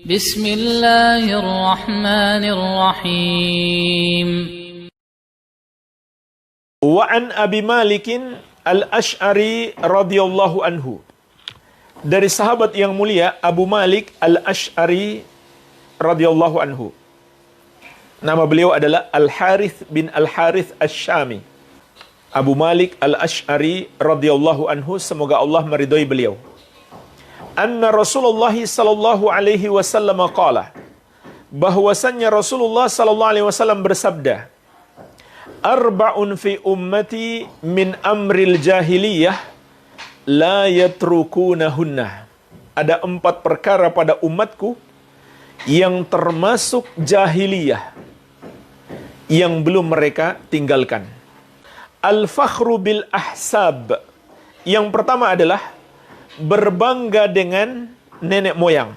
Bismillahirrahmanirrahim. Wa an Abi Malikin al-Ash'ari radhiyallahu anhu. Dari sahabat yang mulia Abu Malik al-Ash'ari radhiyallahu anhu. Nama beliau adalah Al-Harith bin Al-Harith Asy-Syami. Abu Malik al-Ash'ari radhiyallahu anhu, semoga Allah meridhai beliau. Anna Rasulullah sallallahu alaihi wasallam qala, bahwasannya Rasulullah sallallahu alaihi wasallam bersabda, arba'un fi ummati min amril jahiliyah la yatrukunahunna. Ada 4 perkara pada umatku yang termasuk jahiliyah yang belum mereka tinggalkan. Al-fakhru bil ahsab. Yang pertama adalah berbangga dengan nenek moyang.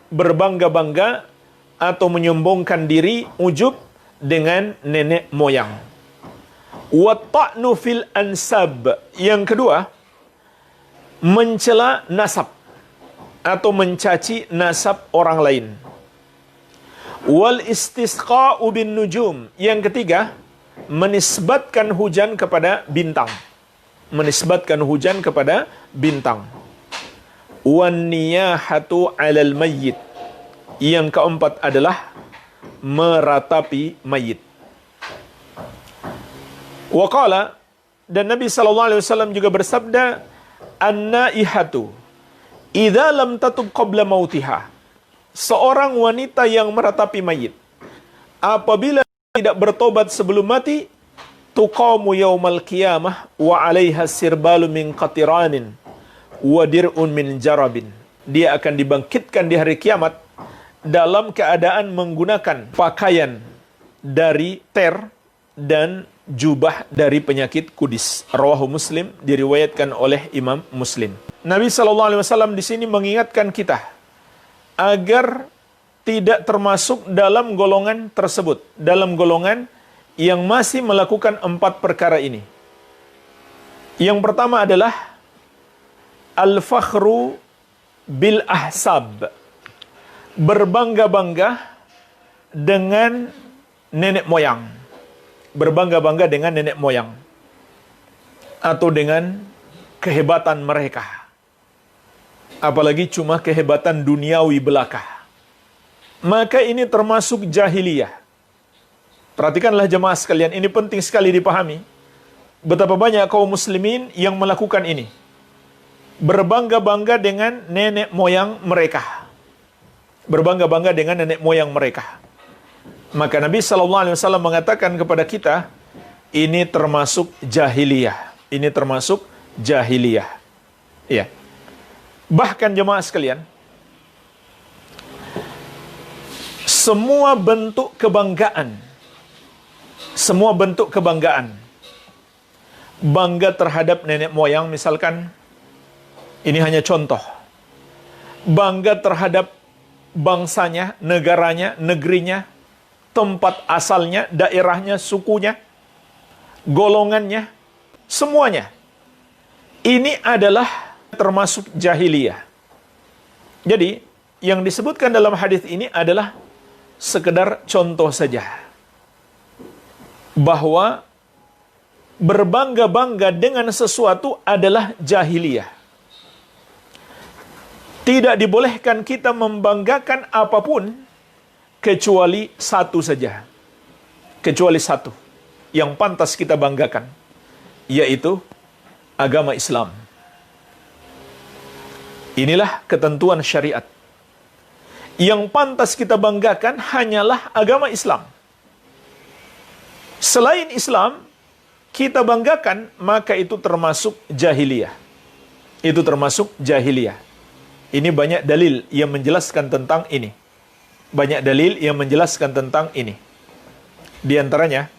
Berbangga-bangga atau menyombongkan diri, ujub dengan nenek moyang. Wa ta'nu fil ansab. Yang kedua, mencela nasab atau mencaci nasab orang lain. Wal istisqa'u bin nujum. Yang ketiga, menisbatkan hujan kepada bintang. Menisbatkan hujan kepada bintang. Wan niyahatu 'alal mayyit. Yang keempat adalah meratapi mayit. Wa qala, dan Nabi sallallahu alaihi wasallam juga bersabda, an-naihatu idza lam tatub qabla mautiha. Seorang wanita yang meratapi mayit, apabila tidak bertobat sebelum mati, tuqamu yaumal qiyamah wa 'alaiha sirbalu min qatiranin wa dir'un min jarabin. Dia akan dibangkitkan di hari kiamat dalam keadaan menggunakan pakaian dari ter dan jubah dari penyakit kudis. Rawahu Muslim, diriwayatkan oleh Imam Muslim. Nabi sallallahu alaihi wasallam di sini mengingatkan kita agar tidak termasuk dalam golongan tersebut, dalam golongan yang masih melakukan 4 perkara ini. Yang pertama adalah al-fakhru bil ahsab. Berbangga-bangga dengan nenek moyang. Berbangga-bangga dengan nenek moyang. Atau dengan kehebatan mereka. Apalagi cuma kehebatan duniawi belaka. Maka ini termasuk jahiliyah. Perhatikanlah jemaah sekalian, ini penting sekali dipahami. Betapa banyak kaum muslimin yang melakukan ini. Berbangga-bangga dengan nenek moyang mereka. Berbangga-bangga dengan nenek moyang mereka. Maka Nabi SAW mengatakan kepada kita, ini termasuk jahiliyah. Ini termasuk jahiliyah. Iya. Bahkan jemaah sekalian, semua bentuk kebanggaan, bangga terhadap nenek moyang misalkan, ini hanya contoh. Bangga terhadap bangsanya, negaranya, negerinya, tempat asalnya, daerahnya, sukunya, golongannya, semuanya. Ini adalah termasuk jahiliyah. Jadi, yang disebutkan dalam hadis ini adalah sekedar contoh saja. Bahwa berbangga-bangga dengan sesuatu adalah jahiliyah. Tidak dibolehkan kita membanggakan apapun kecuali satu saja. Kecuali satu yang pantas kita banggakan, yaitu agama Islam. Inilah ketentuan syariat. Yang pantas kita banggakan hanyalah agama Islam. Selain Islam, kita banggakan, maka itu termasuk jahiliyah. Itu termasuk jahiliyah. Ini banyak dalil yang menjelaskan tentang ini. Banyak dalil yang menjelaskan tentang ini. Di antaranya,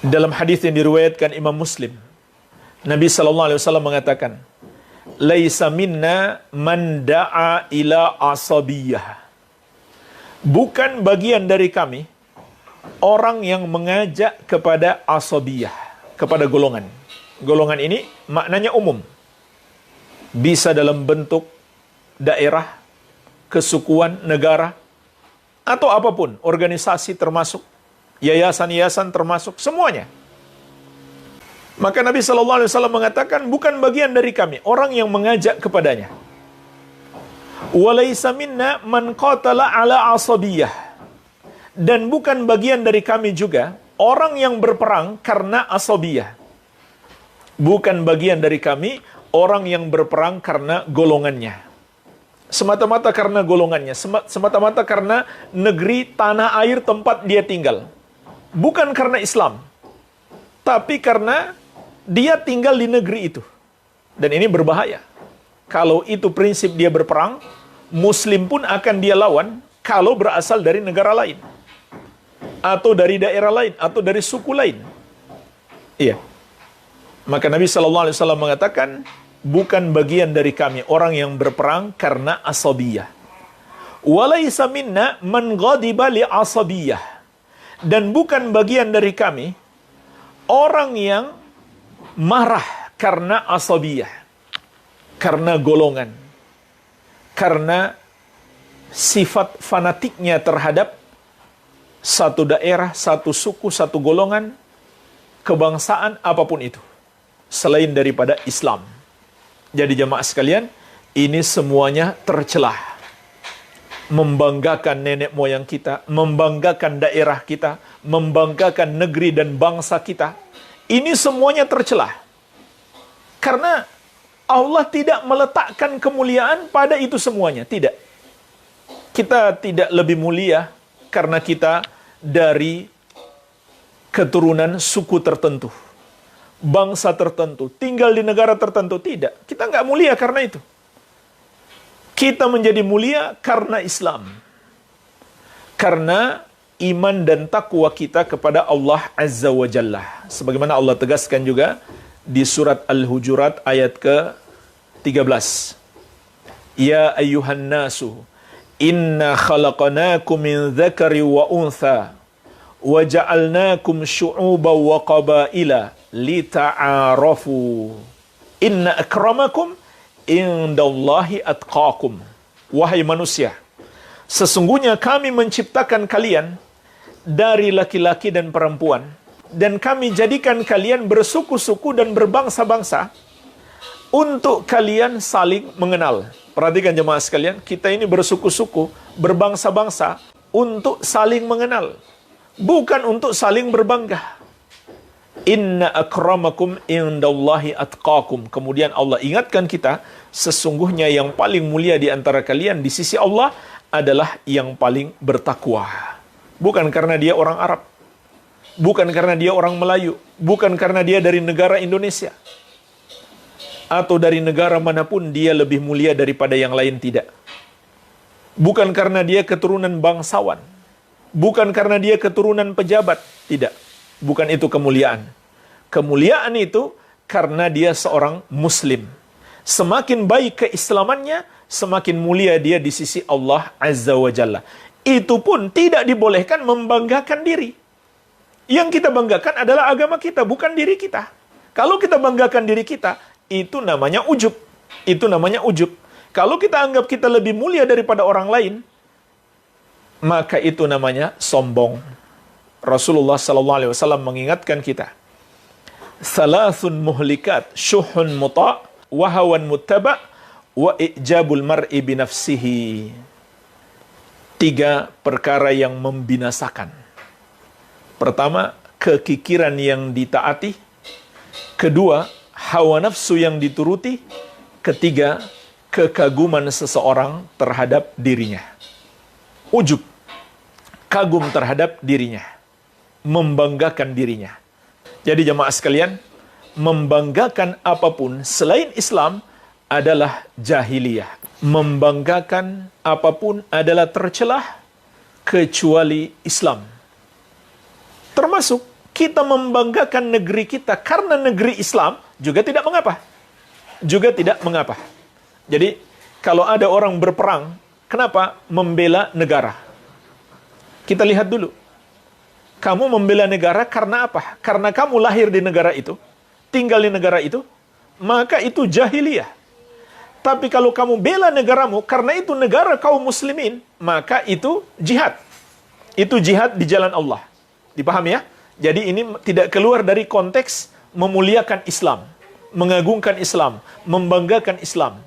dalam hadis yang diriwayatkan Imam Muslim, Nabi SAW mengatakan, laisa minna man da'a ila asabiyah. Bukan bagian dari kami orang yang mengajak kepada asabiyah, kepada golongan. Golongan ini maknanya umum. Bisa dalam bentuk daerah, kesukuan, negara, atau apapun, organisasi termasuk, yayasan-yayasan termasuk, semuanya. Maka Nabi SAW mengatakan, bukan bagian dari kami orang yang mengajak kepadanya. Walaysa minna man qatala ala asabiyah. Dan bukan bagian dari kami juga orang yang berperang karena asabiyah. Bukan bagian dari kami orang yang berperang karena golongannya. Semata-mata karena golongannya, semata-mata karena negeri, tanah air, tempat dia tinggal. Bukan karena Islam, tapi karena dia tinggal di negeri itu. Dan ini berbahaya. Kalau itu prinsip dia berperang, Muslim pun akan dia lawan kalau berasal dari negara lain. Atau dari daerah lain, atau dari suku lain. Iya. Maka Nabi SAW mengatakan, bukan bagian dari kami orang yang berperang karena asabiyah. Walaysa minna man ghadiba li asabiyah. Dan bukan bagian dari kami orang yang marah karena asabiyah, karena golongan, karena sifat fanatiknya terhadap satu daerah, satu suku, satu golongan, kebangsaan, apapun itu, selain daripada Islam. Jadi jamaah sekalian, ini semuanya tercelah. Membanggakan nenek moyang kita, membanggakan daerah kita, membanggakan negeri dan bangsa kita. Ini semuanya tercelah. Karena Allah tidak meletakkan kemuliaan pada itu semuanya. Tidak. Kita tidak lebih mulia karena kita dari keturunan suku tertentu, bangsa tertentu, tinggal di negara tertentu. Tidak. Kita nggak mulia karena itu. Kita menjadi mulia karena Islam. Karena iman dan takwa kita kepada Allah Azza wa Jalla. Sebagaimana Allah tegaskan juga di surat Al-Hujurat ayat ke-13. Ya ayyuhan nasu, inna khalaqnakum min dzakari wa untha, wa ja'alnakum syu'uban wa qabaila lita'arafu. Inna akramakum indallahi atqakum. Wahai manusia, sesungguhnya kami menciptakan kalian dari laki-laki dan perempuan, dan kami jadikan kalian bersuku-suku dan berbangsa-bangsa untuk kalian saling mengenal. Perhatikan jemaah sekalian, kita ini bersuku-suku, berbangsa-bangsa untuk saling mengenal, bukan untuk saling berbangga. Inna akramakum indallahi atqakum. Kemudian Allah ingatkan kita, sesungguhnya yang paling mulia di antara kalian di sisi Allah adalah yang paling bertakwa. Bukan karena dia orang Arab, bukan karena dia orang Melayu, bukan karena dia dari negara Indonesia, atau dari negara manapun dia lebih mulia daripada yang lain, tidak. Bukan karena dia keturunan bangsawan, bukan karena dia keturunan pejabat, tidak. Bukan itu kemuliaan. Kemuliaan itu karena dia seorang Muslim. Semakin baik keislamannya, semakin mulia dia di sisi Allah Azza wa Jalla. Itu pun tidak dibolehkan membanggakan diri. Yang kita banggakan adalah agama kita, bukan diri kita. Kalau kita banggakan diri kita, itu namanya ujub. Itu namanya ujub. Kalau kita anggap kita lebih mulia daripada orang lain, maka itu namanya sombong. Rasulullah SAW mengingatkan kita, salasun muhlikat, syuhun muta' wahawan muttaba' wa ijabul mar'i binafsihi. 3 perkara yang membinasakan. Pertama, kekikiran yang ditaati. Kedua, hawa nafsu yang dituruti. Ketiga, kekaguman seseorang terhadap dirinya. Ujub, kagum terhadap dirinya, membanggakan dirinya. Jadi jemaah sekalian, membanggakan apapun selain Islam adalah jahiliyah. Membanggakan apapun adalah tercelah kecuali Islam. Termasuk kita membanggakan negeri kita karena negeri Islam juga tidak mengapa. Juga tidak mengapa. Jadi kalau ada orang berperang, kenapa membela negara? Kita lihat dulu. Kamu membela negara karena apa? Karena kamu lahir di negara itu, tinggal di negara itu, maka itu jahiliyah. Tapi kalau kamu bela negaramu, karena itu negara kaum muslimin, maka itu jihad. Itu jihad di jalan Allah. Dipahami ya? Jadi ini tidak keluar dari konteks memuliakan Islam, mengagungkan Islam, membanggakan Islam.